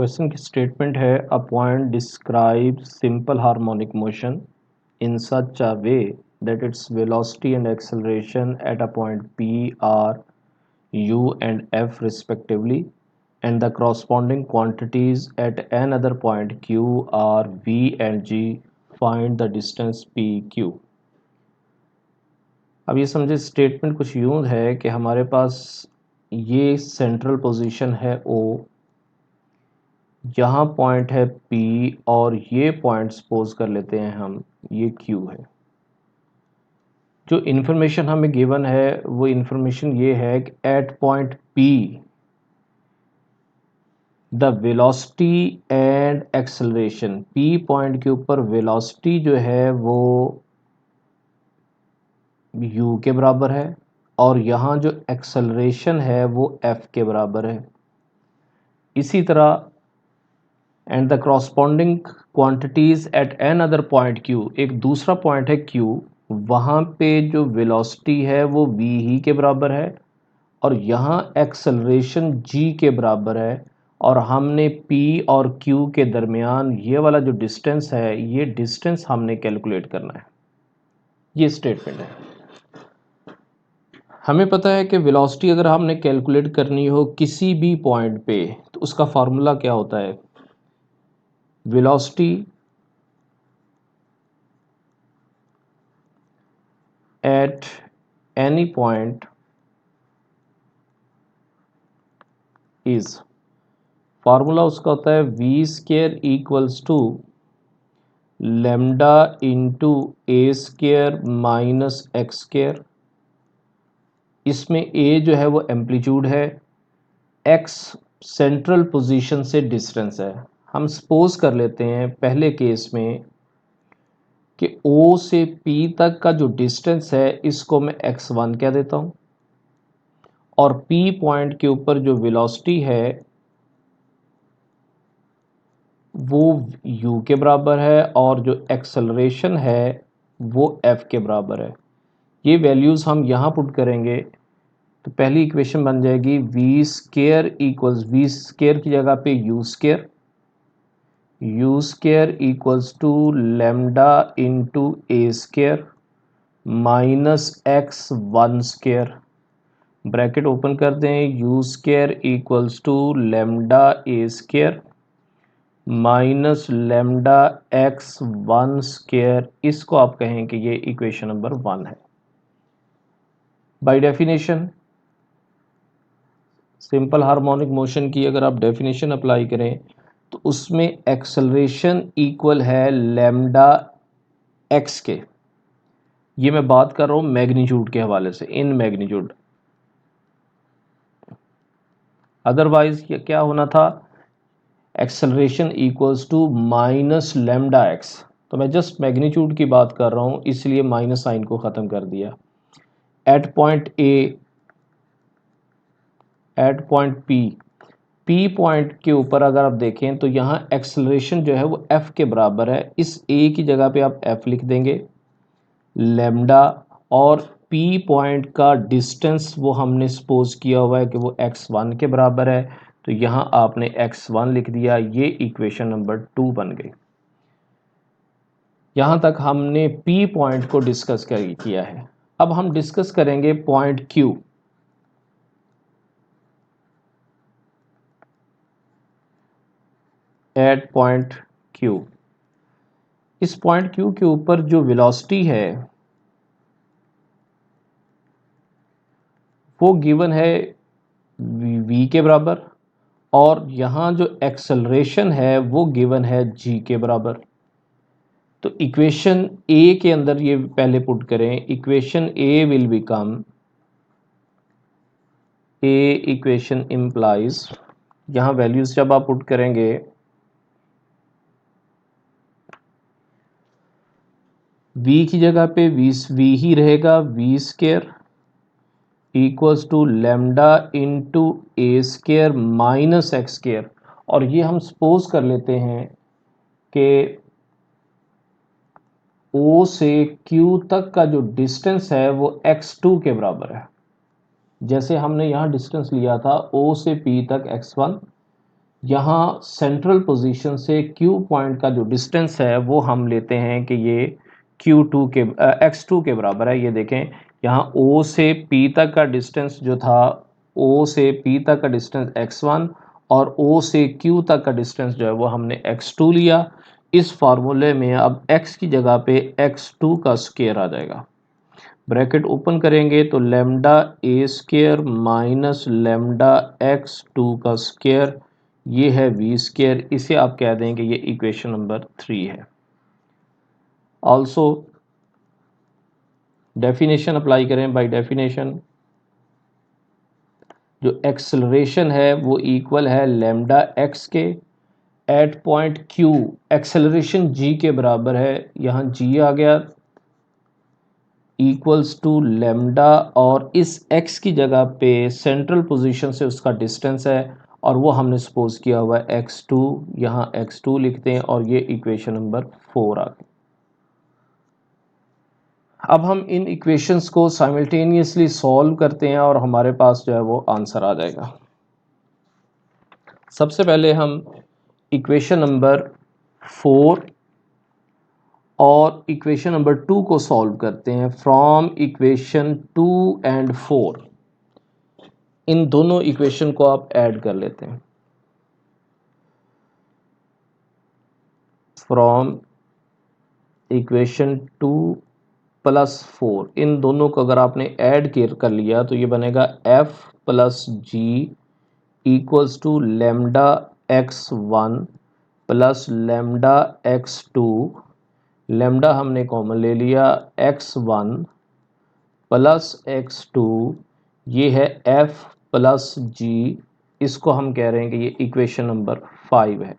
Question की statement है a point describe simple harmonic motion in such a way that its velocity and acceleration at a point P are u and f respectively and the corresponding quantities at another point Q are v and g. Find the distance PQ. अब ये समझे statement कुछ यूं है कि हमारे पास ये central position है O, यहाँ पॉइंट है P और ये पॉइंट सपोज कर लेते हैं हम ये Q है। जो इन्फॉर्मेशन हमें गिवन है वो इन्फॉर्मेशन ये है कि at point P the velocity and acceleration, P point के ऊपर वेलोसिटी जो है वो u के बराबर है और यहाँ जो एक्सेलरेशन है वो f के बराबर है। इसी तरह and the corresponding quantities at an other point Q, एक दूसरा पॉइंट है Q, वहाँ पे जो वेलोसिटी है वो v ही के बराबर है और यहाँ एक्सेलरेशन g के बराबर है और हमने P और Q के दरमियान ये वाला जो डिस्टेंस है ये डिस्टेंस हमने कैलकुलेट करना है। ये स्टेटमेंट है। हमें पता है कि वेलोसिटी अगर हमने कैलकुलेट करनी हो किसी भी पॉइंट पे तो उसका फार्मूला क्या होता है, velocity at any point is, formula उसका होता है v square equals to lambda into a square minus x square. इसमें ए जो है वो एम्पलीट्यूड है, एक्स सेंट्रल पोजीशन से डिस्टेंस है। हम सपोज कर लेते हैं पहले केस में कि O से P तक का जो डिस्टेंस है इसको मैं x1 कह देता हूँ और P पॉइंट के ऊपर जो वेलोसिटी है वो u के बराबर है और जो एक्सेलरेशन है वो f के बराबर है। ये वैल्यूज़ हम यहाँ पुट करेंगे तो पहली इक्वेशन बन जाएगी v square equals, v square की जगह पे u square, u square equals to lambda into a square minus x one square, bracket open कर दें, u square equals to lambda a square minus lambda x one square. इसको आप कहें कि ये इक्वेशन नंबर 1 है। By definition simple harmonic motion की अगर आप डेफिनेशन अप्लाई करें तो उसमें एक्सेलरेशन इक्वल है लेमडा एक्स के। ये मैं बात कर रहा हूँ मैग्नीट्यूड के हवाले से, इन मैग्नीट्यूड। अदरवाइज क्या होना था, acceleration equals to minus lambda x. तो मैं जस्ट मैग्नीट्यूड की बात कर रहा हूँ इसलिए माइनस साइन को ख़त्म कर दिया। At point A, at point P point के ऊपर अगर आप देखें तो यहाँ एक्सेलरेशन जो है वो एफ के बराबर है। इस ए की जगह पे आप एफ लिख देंगे, लेमडा, और पी पॉइंट का डिस्टेंस वो हमने सपोज किया हुआ है कि वो x1 के बराबर है तो यहाँ आपने x1 लिख दिया। ये इक्वेशन नंबर 2 बन गई। यहाँ तक हमने P पॉइंट को डिस्कस किया है। अब हम डिस्कस करेंगे point Q। At point Q, इस पॉइंट Q के ऊपर जो वेलोसिटी है वो गिवन है v के बराबर और यहाँ जो एक्सेलरेशन है वो गिवन है g के बराबर। तो इक्वेशन ए के अंदर ये पहले पुट करें, equation A will become, A equation implies, यहाँ वैल्यूज जब आप पुट करेंगे v की जगह पे v ही रहेगा, v square equals to lambda into a square minus x square. और ये हम सपोज कर लेते हैं कि O से Q तक का जो डिस्टेंस है वो x2 के बराबर है। जैसे हमने यहाँ डिस्टेंस लिया था O से P तक x1, यहाँ सेंट्रल पोजीशन से Q पॉइंट का जो डिस्टेंस है वो हम लेते हैं कि ये Q2 के X2 के बराबर है। ये देखें यहाँ O से P तक का डिस्टेंस जो था, O से P तक का डिस्टेंस X1 और O से Q तक का डिस्टेंस जो है वो हमने X2 लिया। इस फार्मूले में अब X की जगह पे X2 का स्क्वायर आ जाएगा। ब्रैकेट ओपन करेंगे तो lambda a square minus lambda X2 का स्क्वायर, ये है वी स्क्वायर। इसे आप कह दें कि ये इक्वेशन नंबर 3 है। ऑल्सो डेफिनेशन अप्लाई करें। बाय डेफिनेशन जो एक्सेलरेशन है वो इक्वल है लेमडा एक्स के एट पॉइंट क्यू। एक्सेलरेशन जी के बराबर है, यहाँ जी आ गया, इक्वल्स टू लेमडा, और इस x की जगह पे सेंट्रल पोजीशन से उसका डिस्टेंस है और वो हमने सपोज किया हुआ है x2। यहाँ x2 लिखते हैं और ये इक्वेशन नंबर 4 आ गई। अब हम इन इक्वेशंस को साइमल्टेनियसली सॉल्व करते हैं और हमारे पास जो है वो आंसर आ जाएगा। सबसे पहले हम इक्वेशन नंबर 4 और इक्वेशन नंबर 2 को सॉल्व करते हैं। फ्रॉम इक्वेशन 2 एंड 4 इन दोनों इक्वेशन को आप ऐड कर लेते हैं। फ्रॉम इक्वेशन 2 प्लस 4 इन दोनों को अगर आपने ऐड कर लिया तो ये बनेगा f plus g equals to lambda x1 plus lambda x2। Lambda हमने कॉमन ले लिया, x1 प्लस x2, ये है f प्लस जी। इसको हम कह रहे हैं कि ये इक्वेशन नंबर 5 है।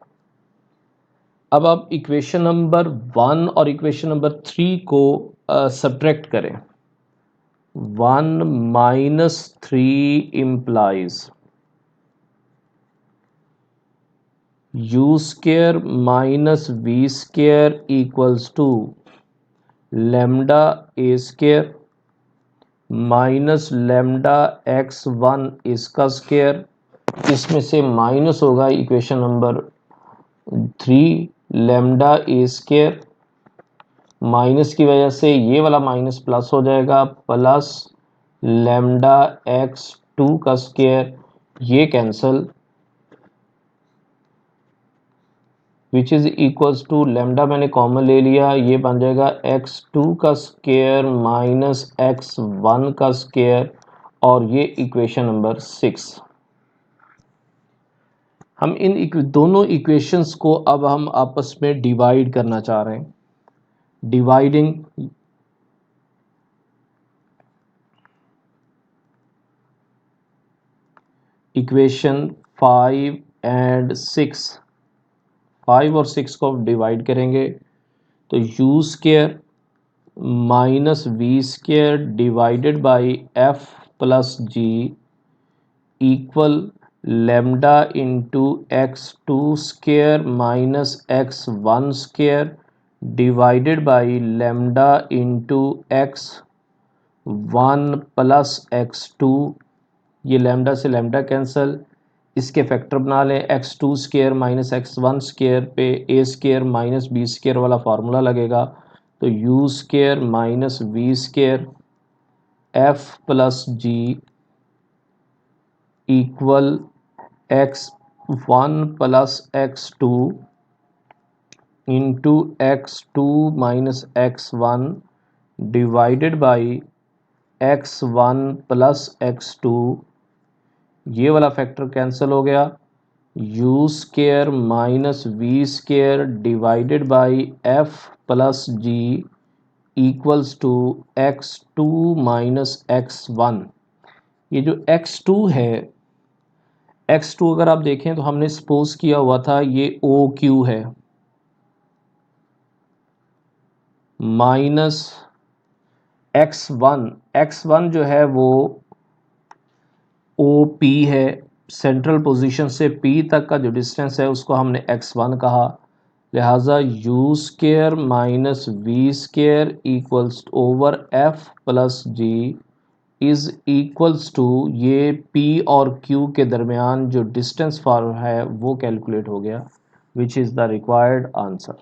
अब आप इक्वेशन नंबर 1 और इक्वेशन नंबर 3 को सब्ट्रैक्ट करें। 1 माइनस 3 implies u square minus v square equals to lambda a square minus lambda x1 इसका स्क्वायर। इसमें से माइनस होगा equation number 3 lambda a square, minus की वजह से ये वाला माइनस प्लस हो जाएगा, प्लस लेमडा x2 का स्क्वायर, ये cancel, which is equals to lambda मैंने कॉमन ले लिया, ये बन जाएगा x2 का स्क्वायर माइनस x1 का स्क्वायर, और ये इक्वेशन नंबर 6। हम इन दोनों इक्वेशंस को अब हम आपस में डिवाइड करना चाह रहे हैं। डिवाइडिंग इक्वेशन 5 एंड 6, 5 और 6 को डिवाइड करेंगे तो u square minus v square divided by f plus g equal lambda into x2 square minus x1 square divided by lambda into x1 plus x2। ये लेमडा से लेमडा कैंसल, इसके factor बना लें। x2 square minus x1 square पे a square minus b square वाला formula लगेगा, तो u square minus v square f plus g equal x1 plus x2 into x2 minus x1 divided by x1 plus x2। ये वाला factor cancel हो गया, u square minus v square divided by f plus g equals to x2 minus x1। ये जो x2 है, x2 अगर आप देखें तो हमने सपोज किया हुआ था ये OQ है, माइनस x1 जो है वो OP है, सेंट्रल पोजीशन से P तक का जो डिस्टेंस है उसको हमने x1 कहा, लिहाजा u square minus v square equals over f plus g is equals to, ये P और Q के दरमियान जो डिस्टेंस फार है वो कैलकुलेट हो गया, which is the required answer.